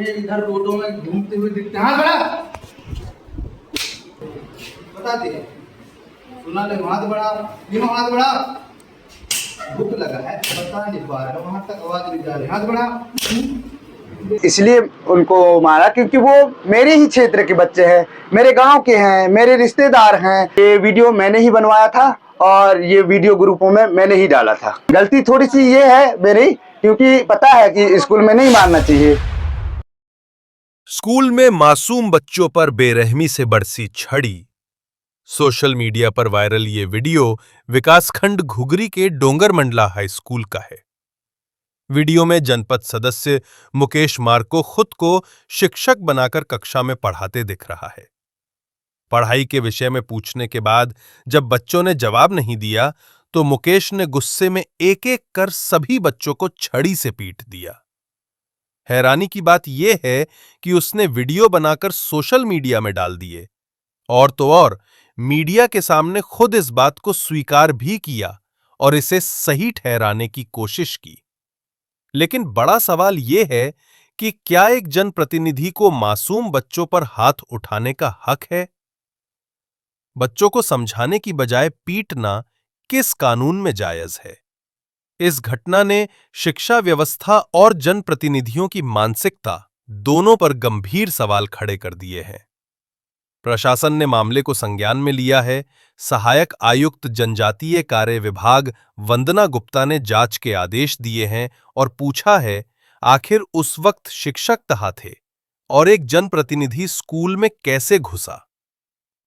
ये इधर रोडों में घूमते हुए दिखते हैं। हाँ बड़ा बताते हैं, सुना ले हाथ बड़ा, तीनों हाथ बड़ा। भूख लगा है, बता नहीं पा रहा, वहां तक आवाज नहीं जा रही। हाथ बड़ा। इसलिए उनको मारा क्योंकि वो मेरे ही क्षेत्र के बच्चे हैं, मेरे गांव के हैं, मेरे रिश्तेदार हैं। ये वीडियो मैंने ही बनवाया था और ये वीडियो ग्रुपों में मैंने ही डाला था। गलती थोड़ी सी ये है मेरी, क्योंकि पता है कि स्कूल में नहीं मारना चाहिए। स्कूल में मासूम बच्चों पर बेरहमी से बरसी छड़ी। सोशल मीडिया पर वायरल ये वीडियो विकासखंड घुघरी के डोंगर मंडला हाई स्कूल का है। वीडियो में जनपद सदस्य मुकेश मार्को खुद को शिक्षक बनाकर कक्षा में पढ़ाते दिख रहा है। पढ़ाई के विषय में पूछने के बाद जब बच्चों ने जवाब नहीं दिया तो मुकेश ने गुस्से में एक एक कर सभी बच्चों को छड़ी से पीट दिया। हैरानी की बात यह है कि उसने वीडियो बनाकर सोशल मीडिया में डाल दिए और तो और मीडिया के सामने खुद इस बात को स्वीकार भी किया और इसे सही ठहराने की कोशिश की। लेकिन बड़ा सवाल यह है कि क्या एक जनप्रतिनिधि को मासूम बच्चों पर हाथ उठाने का हक है? बच्चों को समझाने की बजाय पीटना किस कानून में जायज है? इस घटना ने शिक्षा व्यवस्था और जनप्रतिनिधियों की मानसिकता दोनों पर गंभीर सवाल खड़े कर दिए हैं। प्रशासन ने मामले को संज्ञान में लिया है। सहायक आयुक्त जनजातीय कार्य विभाग वंदना गुप्ता ने जांच के आदेश दिए हैं और पूछा है आखिर उस वक्त शिक्षक कहाँ थे और एक जनप्रतिनिधि स्कूल में कैसे घुसा।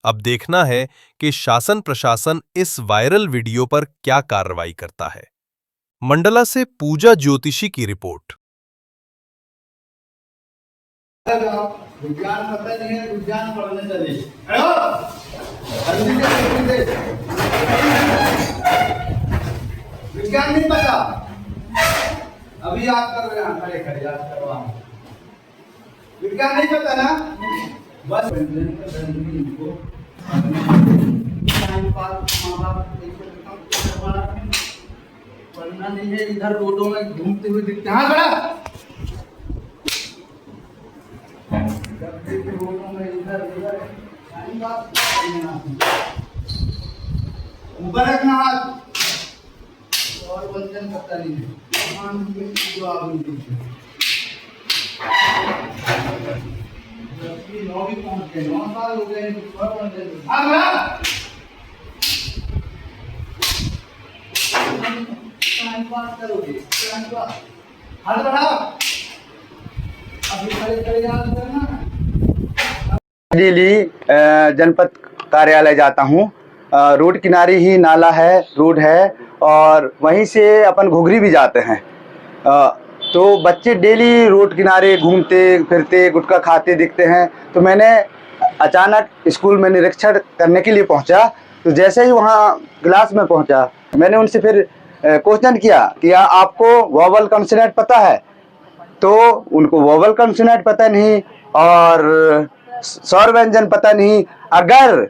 अब देखना है कि शासन प्रशासन इस वायरल वीडियो पर क्या कार्रवाई करता है। मंडला से पूजा ज्योतिषी की रिपोर्ट। विज्ञान पता नहीं है, विज्ञान पढ़ने चले। विज्ञान नहीं पता, अभी याद कर रहे हैं, खड़े खड़े याद करवा। विज्ञान नहीं पता ना, बस पढ़ना नहीं है, इधर रोडों में घूमते हुए दिखते हैं। हाँ बड़ा ऊपर रखना हाथ और वजन पता नहीं है। नौ भी पहुंच गए, 9 साल हो गए। बात करोगे हाथ बढ़ा, अभी खड़े खड़े याद करना। डेली जनपद कार्यालय जाता हूँ। रोड किनारे ही नाला है, रोड है और वहीं से अपन घुघरी भी जाते हैं। तो बच्चे डेली रोड किनारे घूमते फिरते गुटखा खाते दिखते हैं। तो मैंने अचानक स्कूल में निरीक्षण करने के लिए पहुंचा। तो जैसे ही वहां क्लास में पहुंचा मैंने उनसे फिर क्वेश्चन किया कि आपको वोवल कॉन्सोनेंट पता है? तो उनको वोवल कॉन्सोनेंट पता नहीं और स्वर व्यंजन पता नहीं। अगर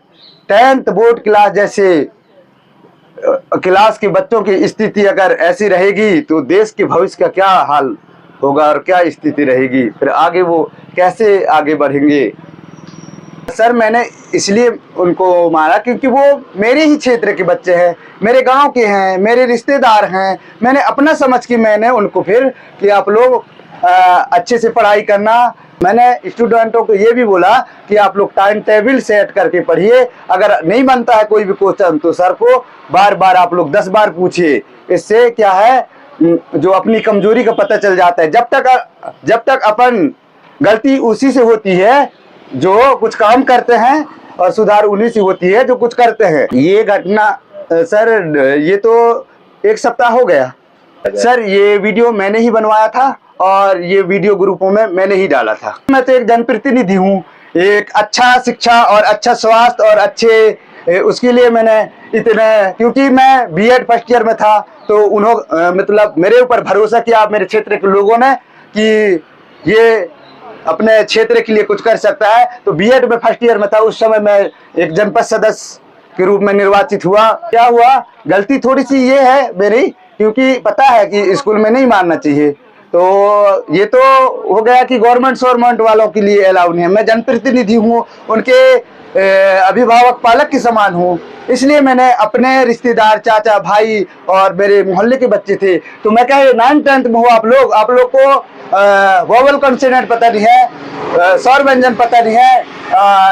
10th बोर्ड क्लास जैसे क्लास के बच्चों की स्थिति अगर ऐसी रहेगी तो देश के भविष्य का क्या हाल होगा और क्या स्थिति रहेगी, फिर आगे वो कैसे आगे बढ़ेंगे। सर मैंने इसलिए उनको मारा क्योंकि वो मेरे ही क्षेत्र के बच्चे हैं, मेरे गांव के हैं, मेरे रिश्तेदार हैं। मैंने अपना समझ के मैंने उनको फिर कि आप लोग अच्छे से पढ़ाई करना। मैंने स्टूडेंटों को ये भी बोला कि आप लोग टाइम टेबल सेट करके पढ़िए। अगर नहीं बनता है कोई भी क्वेश्चन तो सर को बार बार आप लोग 10 बार पूछिए। इससे क्या है, जो अपनी कमजोरी का पता चल जाता है। जब तक अपन गलती उसी से होती है जो कुछ काम करते हैं और सुधार उन्हीं से होती है जो कुछ करते हैं। ये घटना सर ये तो 1 सप्ताह हो गया। सर ये वीडियो मैंने ही बनवाया था और ये वीडियो ग्रुपों में मैंने ही डाला था। मैं तो एक जनप्रतिनिधि हूँ, एक अच्छा शिक्षा और अच्छा स्वास्थ्य और अच्छे उसके लिए मैंने इतने, क्योंकि मैं बीएड फर्स्ट ईयर में था तो उन्होंने मतलब मेरे ऊपर भरोसा किया मेरे क्षेत्र के लोगों ने कि ये अपने क्षेत्र के लिए कुछ कर सकता है। तो बीएड में फर्स्ट ईयर में था, उस समय मैं एक जनपद सदस्य के रूप में निर्वाचित हुआ। क्या हुआ, गलती थोड़ी सी ये है मेरी, क्योंकि पता है कि स्कूल में नहीं मारना चाहिए। तो ये तो हो गया कि गवर्नमेंट वालों के लिए अलाउ नहीं है। मैं जनप्रतिनिधि हूँ, उनके अभिभावक पालक के समान हूँ, इसलिए मैंने अपने रिश्तेदार, चाचा, भाई और मेरे मोहल्ले के बच्चे थे, तो मैं क्या 9th-10th में हूँ, आप लोग को वोवल कॉन्सोनेंट पता नहीं है, स्वर व्यंजन पता नहीं है,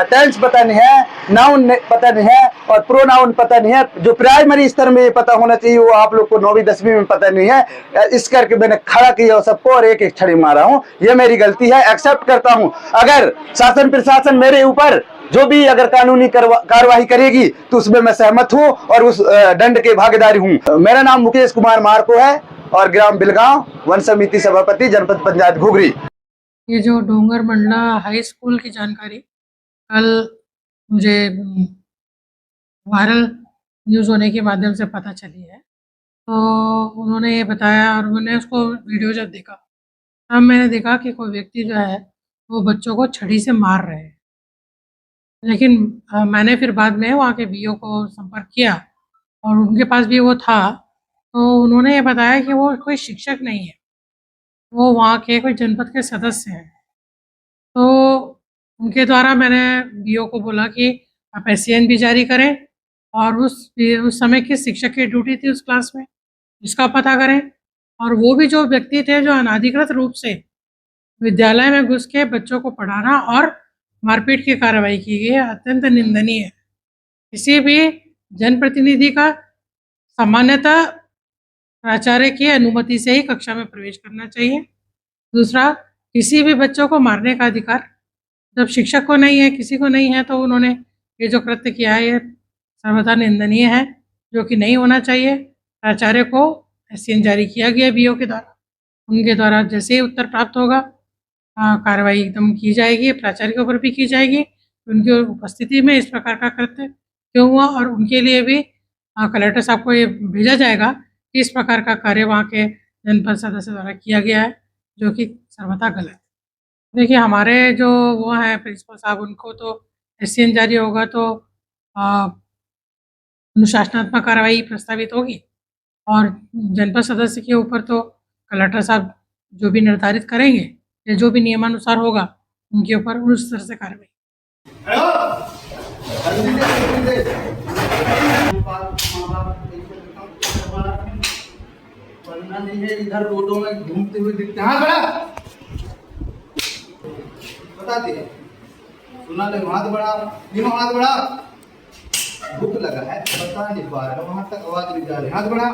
टेंस पता नहीं है, नाउन पता नहीं है और प्रोनाउन पता नहीं है। जो प्राइमरी स्तर में पता होना चाहिए वो आप लोग को 9वीं 10वीं में पता नहीं है। इस करके मैंने खड़ा किया सबको और एक एक छड़ी मारा हूँ। ये मेरी गलती है, एक्सेप्ट करता हूँ। अगर शासन प्रशासन मेरे ऊपर जो भी अगर कानूनी कार्रवाई करेगी तो उसमें मैं सहमत हूँ और उस दंड के भागीदारी हूँ। मेरा नाम मुकेश कुमार मार्को है और ग्राम बिलगांव, वन समिति सभापति, जनपद पंचायत घुघरी। ये जो डोंगर मंडला हाई स्कूल की जानकारी कल मुझे वायरल न्यूज़ होने के माध्यम से पता चली है, तो उन्होंने ये बताया और मैंने उसको वीडियो जब देखा तब मैंने देखा कि कोई व्यक्ति जो है वो बच्चों को छड़ी से मार रहे हैं। लेकिन मैंने फिर बाद में वहाँ के बीओ को संपर्क किया और उनके पास भी वो था, तो उन्होंने ये बताया कि वो कोई शिक्षक नहीं है, वो वहाँ के कोई जनपद के सदस्य हैं। तो उनके द्वारा मैंने बीओ को बोला कि आप SCN भी जारी करें और उस समय किस शिक्षक की ड्यूटी थी उस क्लास में इसका पता करें, और वो भी जो व्यक्ति थे जो अनाधिकृत रूप से विद्यालय में घुस के बच्चों को पढ़ाना और मारपीट की कार्रवाई की गई है, अत्यंत निंदनीय है। किसी भी जनप्रतिनिधि का सामान्यतः प्राचार्य की अनुमति से ही कक्षा में प्रवेश करना चाहिए। दूसरा, किसी भी बच्चों को मारने का अधिकार जब शिक्षक को नहीं है, किसी को नहीं है, तो उन्होंने ये जो कृत्य किया है ये सर्वथा निंदनीय है, जो कि नहीं होना चाहिए। प्राचार्य को SCN जारी किया गया बीओ के द्वारा, उनके द्वारा जैसे ही उत्तर प्राप्त होगा कार्रवाई एकदम की जाएगी, प्राचार्य के ऊपर भी की जाएगी। उनकी उपस्थिति में इस प्रकार का कृत्य क्यों हुआ और उनके लिए भी कलेक्टर साहब को ये भेजा जाएगा कि इस प्रकार का कार्य वहाँ के जनपद सदस्य द्वारा किया गया है, जो कि सर्वथा गलत है। देखिए, हमारे जो वो हैं प्रिंसिपल साहब, उनको तो SCN जारी होगा तो अनुशासनात्मक कार्रवाई प्रस्तावित होगी और जनपद सदस्य के ऊपर तो कलेक्टर साहब जो भी निर्धारित करेंगे या जो भी नियमानुसार होगा उनके ऊपर उस तरह से कार्रवाई। नहीं है, इधर रोडों में घूमते हुए दिखते हैं। हाँ बड़ा बताते हैं, सुना ले, हाथ बढ़ा, तीनों हाथ बढ़ा। भूख लगा है, बता नहीं पा रहा, वहां तक आवाज नहीं जा रही। हाथ बढ़ा।